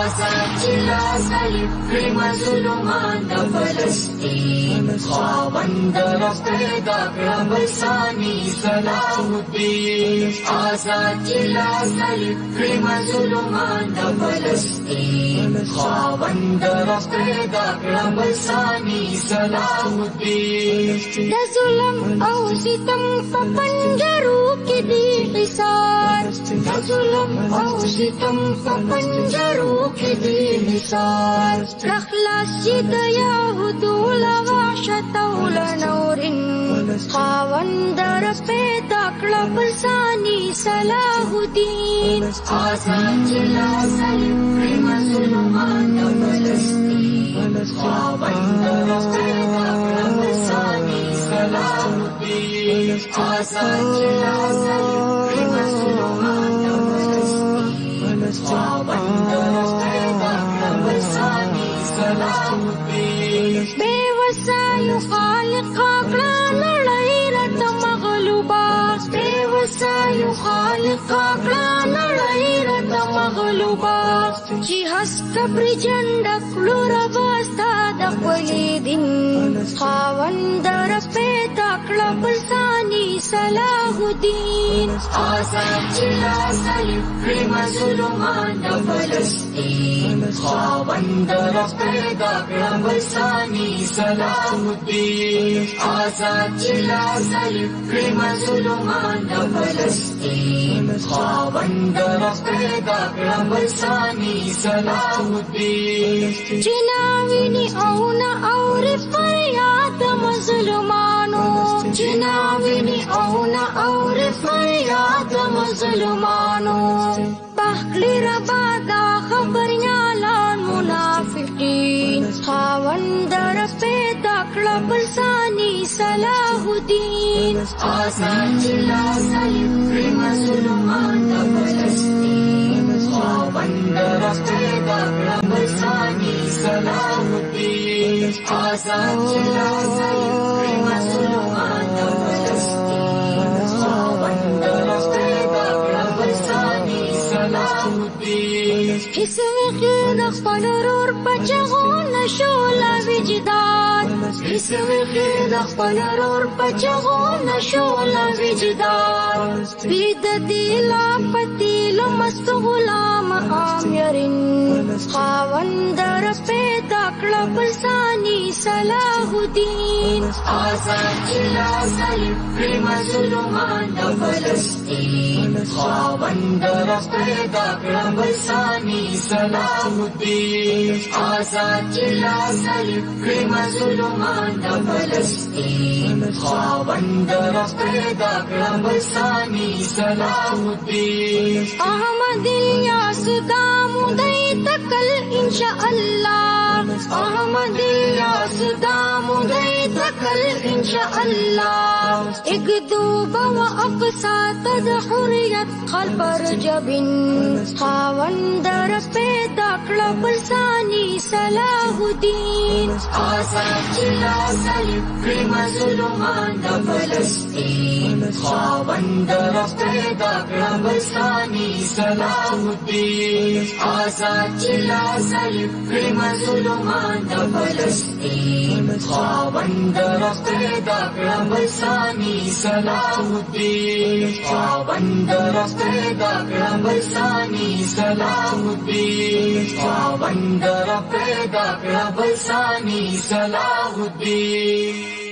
آزاد جلا سلیم ظلمان د فلسطین خاوند رب پیدا کړه بلسانی صلاح الدین آزاد جلا سلیم ظلمان د فلسطین خاوند رب پیدا کړه بلسانی صلاح الدین د ظلم او ستم په پنجرو کې دی حصار د ظلم او ستم په پنجرو کې دی حصار خلاص چې د یهودو له وحشت او له نورین خاوند رب پیدا کړه بلسانی صلاح الدین آزاد جلا سلیم ظلمان د فلسطین خاوند رب پیدا کړه بلسانی صلاح الدین آزاد جلا سلیم ظلمان د فلسطین خاوند رب پیدا کړه بلسانی صلاح الدین بے وسایو خالق کړه نړۍ راته مغلوبه بے وسایو خالق کړه نړۍ راته مغلوبه چې هسک پر جنډ کړو رباستا د خپلې دین خاوند رب پیدا کړه بلسانی صلاح الدین آزاد جلا سلیم ظلمان د فلسطین خاوند رب پیدا کړه بلسانی صلاح الدین آزاد جلا سلیم ظلمان د فلسطین خاوند رب پیدا کړه بلسانی صلاح الدین جناویني او نه اوري فریاد مظلومانو جناویني او نه اوري فریاد مظلومانو پخلی ربا دا خبریالان منافقین خاوند رب پیدا کړه بلسانی صلاح الدین آزاد جلا سلیم ظلمان د فلسطین خاوند رب پیدا کړه بلسانی صلاح الدین آزاد جلا سلیم ظلمان د فلسطین خاوند رب پیدا کړه بلسانی صلاح الدین هیڅ وخت د خپل ورور په چغو نشو لا وجدان هیڅ وخت د خپل ورور په چغو نشو لا وجدان بيد دلا پتیل مست غلام آمرین خاوند رب پیدا کړه بلسانی صلاح الدین آزاد جلا سلیم ظلمان د فلسطین خاوند رب پیدا کړه بلسانی صلاح الدین آزاد جلا سلیم ظلمان د فلسطین خاوند رب پیدا کړه بلسانی صلاح الدین احمد الیاس دامو دی تکل انشاء الله احمد الیاس دامو دی تکل انشاء الله اکذوب و اقصا تد حریت قلب رجبن خاوند رب پیدا کړه بلسانی صلاح الدین آزاد جلا سلیم ظلمان د فلسطین خاوند رب پیدا کړه بلسانی صلاح الدین آزاد جلا سلیم ظلمان د فلسطین خاوند رب پیدا کړه بلسانی صلاح الدین خاوند رب پیدا کړه بلسانی صلاح الدین خاوند رب پیدا کړه بلسانی صلاح الدین